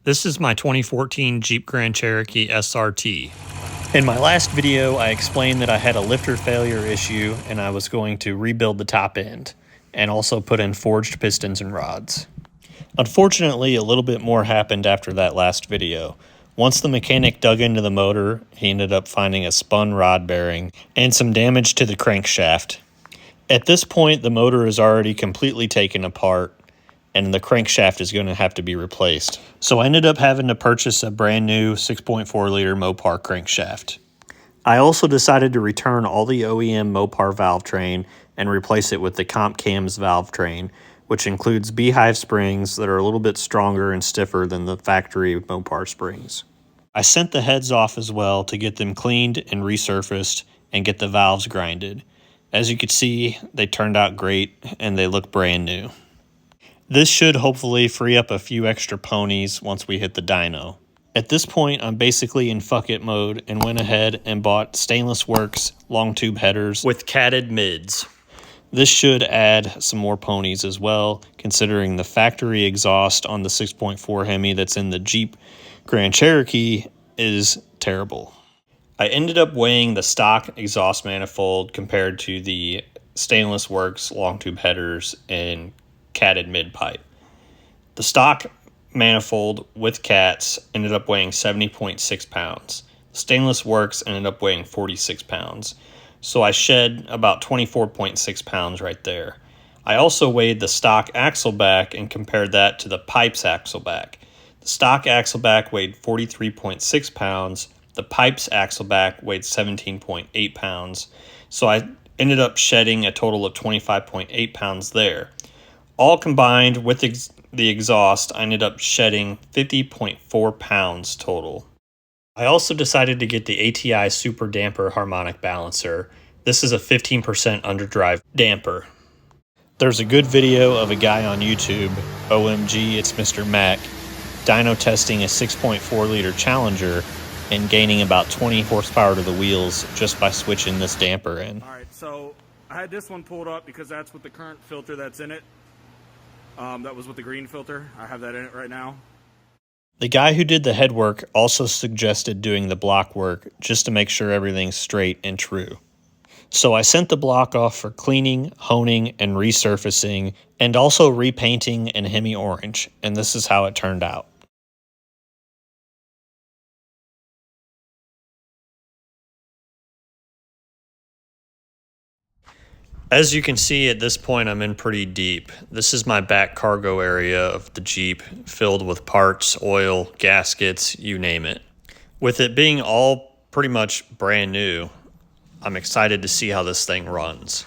This is my 2014 Jeep Grand Cherokee SRT. In my last video, I explained that I had a lifter failure issue and I was going to rebuild the top end and also put in forged pistons and rods. Unfortunately, a little bit more happened after that last video. Once the mechanic dug into the motor, he ended up finding a spun rod bearing and some damage to the crankshaft. At this point, the motor is already completely taken apart and the crankshaft is going to have to be replaced. So I ended up having to purchase a brand new 6.4 liter Mopar crankshaft. I also decided to return all the OEM Mopar valve train and replace it with the Comp Cams valve train, which includes beehive springs that are a little bit stronger and stiffer than the factory Mopar springs. I sent the heads off as well to get them cleaned and resurfaced and get the valves grinded. As you can see, they turned out great and they look brand new. This should hopefully free up a few extra ponies once we hit the dyno. At this point, I'm basically in fuck it mode and went ahead and bought Stainless Works long tube headers with catted mids. This should add some more ponies as well, considering the factory exhaust on the 6.4 Hemi that's in the Jeep Grand Cherokee is terrible. I ended up weighing the stock exhaust manifold compared to the Stainless Works long tube headers and catted mid pipe. The stock manifold with cats ended up weighing 70.6 pounds. Stainless Works ended up weighing 46 pounds. So I shed about 24.6 pounds right there. I also weighed the stock axle back and compared that to the pipe's axle back. The stock axle back weighed 43.6 pounds. The pipe's axle back weighed 17.8 pounds. So I ended up shedding a total of 25.8 pounds there. All combined with the exhaust, I ended up shedding 50.4 pounds total. I also decided to get the ATI Super Damper harmonic balancer. This is a 15% underdrive damper. There's a good video of a guy on YouTube, OMG, it's Mr. Mac, dyno testing a 6.4 liter Challenger and gaining about 20 horsepower to the wheels just by switching this damper in. All right, so I had this one pulled up because that's with the current filter that's in it. That was with the Greene filter. I have that in it right now. The guy who did the head work also suggested doing the block work just to make sure everything's straight and true. So I sent the block off for cleaning, honing, and resurfacing, and also repainting in Hemi orange, and this is how it turned out. As you can see, at this point, I'm in pretty deep. This is my back cargo area of the Jeep, filled with parts, oil, gaskets, you name it. With it being all pretty much brand new, I'm excited to see how this thing runs.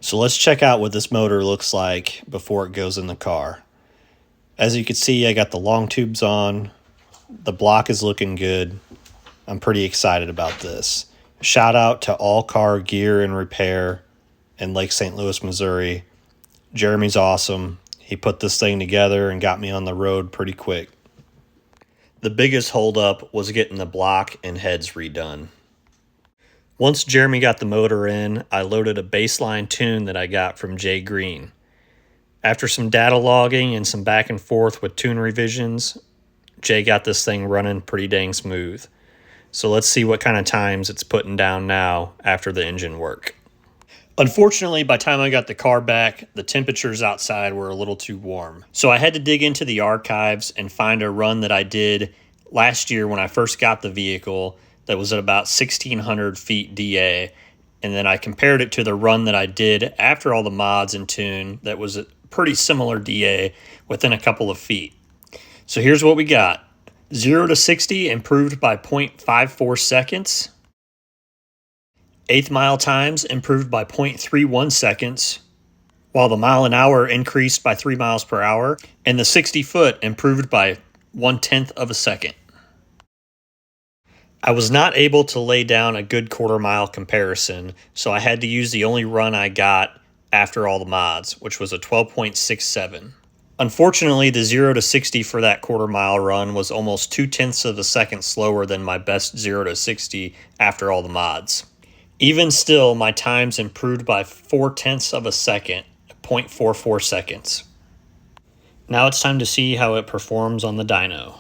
So let's check out what this motor looks like before it goes in the car. As you can see, I got the long tubes on. The block is looking good. I'm pretty excited about this. Shout out to All Car Gear and Repair in Lake St. Louis, Missouri. Jeremy's awesome. He put this thing together and got me on the road pretty quick. The biggest holdup was getting the block and heads redone. Once Jeremy got the motor in, I loaded a baseline tune that I got from Greene. After some data logging and some back and forth with tune revisions, Jay got this thing running pretty dang smooth. So let's see what kind of times it's putting down now after the engine work. Unfortunately, by the time I got the car back, the temperatures outside were a little too warm. So I had to dig into the archives and find a run that I did last year when I first got the vehicle that was at about 1,600 feet DA. And then I compared it to the run that I did after all the mods and tune that was a pretty similar DA within a couple of feet. So here's what we got. 0 to 60 improved by 0.54 seconds. 1/8 mile times improved by 0.31 seconds. While the mile an hour increased by 3 miles per hour. And the 60 foot improved by 1/10 of a second. I was not able to lay down a good quarter mile comparison, so I had to use the only run I got after all the mods, which was a 12.67. Unfortunately, the 0 to 60 for that quarter mile run was almost 0.2 of a second slower than my best 0 to 60 after all the mods. Even still, my times improved by 0.4 of a second, 0.44 seconds. Now it's time to see how it performs on the dyno.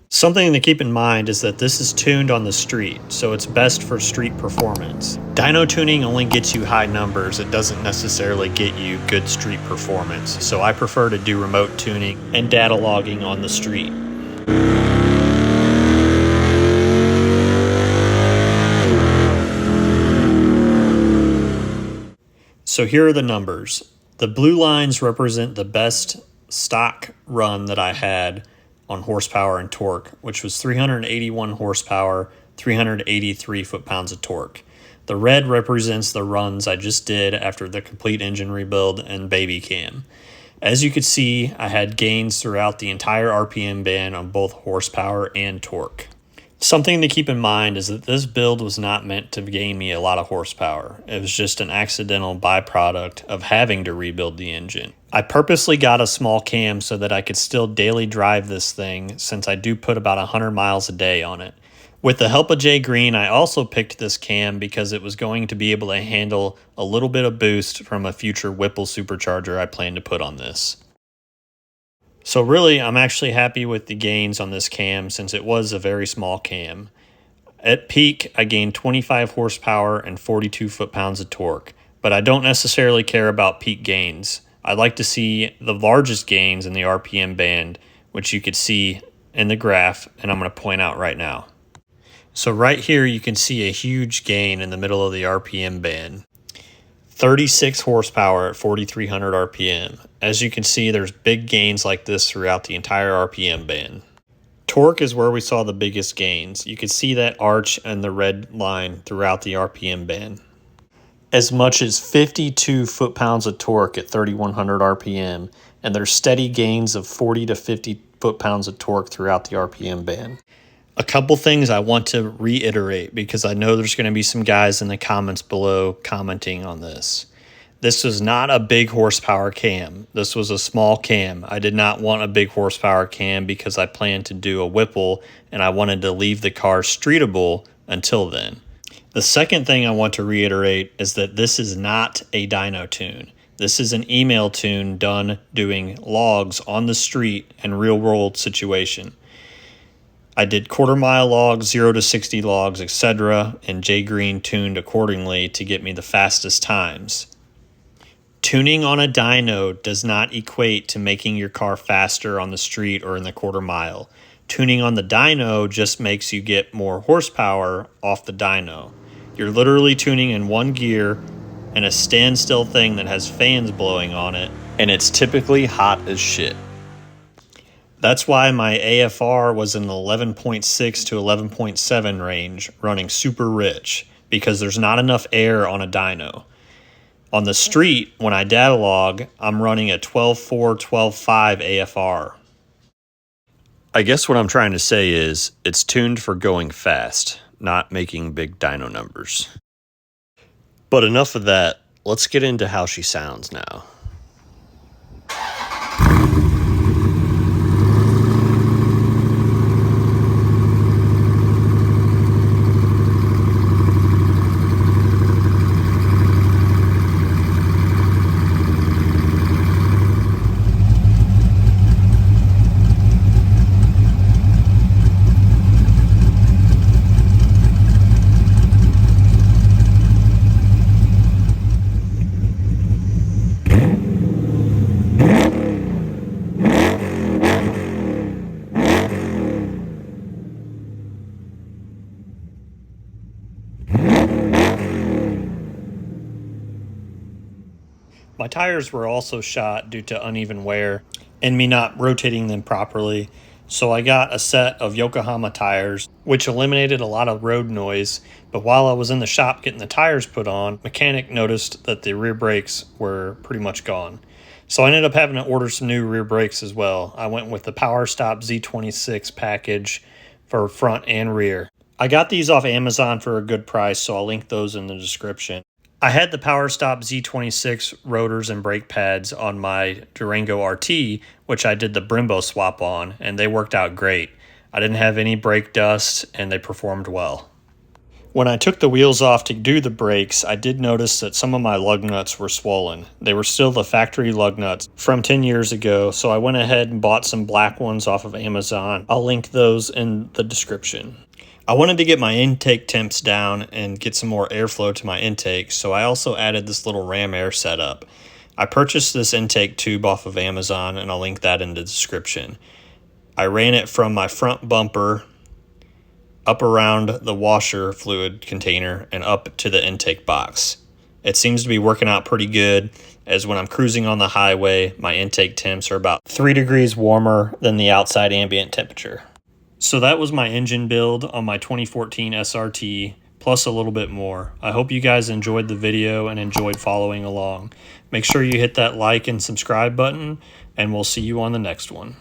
Something to keep in mind is that this is tuned on the street, so it's best for street performance. Dyno tuning only gets you high numbers, it doesn't necessarily get you good street performance, so I prefer to do remote tuning and data logging on the street. So here are the numbers. The blue lines represent the best stock run that I had on horsepower and torque, which was 381 horsepower, 383 foot-pounds of torque. The red represents the runs I just did after the complete engine rebuild and baby cam. As you could see, I had gains throughout the entire RPM band on both horsepower and torque. Something to keep in mind is that this build was not meant to gain me a lot of horsepower. It was just an accidental byproduct of having to rebuild the engine. I purposely got a small cam so that I could still daily drive this thing, since I do put about 100 miles a day on it. With the help of Jay Greene, I also picked this cam because it was going to be able to handle a little bit of boost from a future Whipple supercharger I plan to put on this. So really, I'm actually happy with the gains on this cam since it was a very small cam. At peak, I gained 25 horsepower and 42 foot-pounds of torque, but I don't necessarily care about peak gains. I'd like to see the largest gains in the RPM band, which you could see in the graph, and I'm going to point out right now. So right here, you can see a huge gain in the middle of the RPM band. 36 horsepower at 4,300 RPM. As you can see, there's big gains like this throughout the entire RPM band. Torque is where we saw the biggest gains. You can see that arch and the red line throughout the RPM band. As much as 52 foot-pounds of torque at 3,100 RPM, and there's steady gains of 40 to 50 foot-pounds of torque throughout the RPM band. A couple things I want to reiterate because I know there's going to be some guys in the comments below commenting on this. This was not a big horsepower cam. This was a small cam. I did not want a big horsepower cam because I planned to do a Whipple and I wanted to leave the car streetable until then. The second thing I want to reiterate is that this is not a dyno tune. This is an email tune done doing logs on the street and real world situation. I did quarter-mile logs, 0 to 60 logs, etc., and Jay Greene tuned accordingly to get me the fastest times. Tuning on a dyno does not equate to making your car faster on the street or in the quarter mile. Tuning on the dyno just makes you get more horsepower off the dyno. You're literally tuning in one gear and a standstill thing that has fans blowing on it, and it's typically hot as shit. That's why my AFR was in the 11.6 to 11.7 range, running super rich, because there's not enough air on a dyno. On the street, when I data log, I'm running a 12.4, 12.5 AFR. I guess what I'm trying to say is, it's tuned for going fast, not making big dyno numbers. But enough of that, let's get into how she sounds now. My tires were also shot due to uneven wear and me not rotating them properly, so I got a set of Yokohama tires, which eliminated a lot of road noise, but while I was in the shop getting the tires put on, mechanic noticed that the rear brakes were pretty much gone. So I ended up having to order some new rear brakes as well. I went with the Powerstop Z26 package for front and rear. I got these off Amazon for a good price, so I'll link those in the description. I had the Powerstop Z26 rotors and brake pads on my Durango RT, which I did the Brembo swap on, and they worked out great. I didn't have any brake dust, and they performed well. When I took the wheels off to do the brakes, I did notice that some of my lug nuts were swollen. They were still the factory lug nuts from 10 years ago, so I went ahead and bought some black ones off of Amazon. I'll link those in the description. I wanted to get my intake temps down and get some more airflow to my intake, so I also added this little ram air setup. I purchased this intake tube off of Amazon, and I'll link that in the description. I ran it from my front bumper up around the washer fluid container and up to the intake box. It seems to be working out pretty good, as when I'm cruising on the highway, my intake temps are about 3 degrees warmer than the outside ambient temperature. So that was my engine build on my 2014 SRT, plus a little bit more. I hope you guys enjoyed the video and enjoyed following along. Make sure you hit that like and subscribe button, and we'll see you on the next one.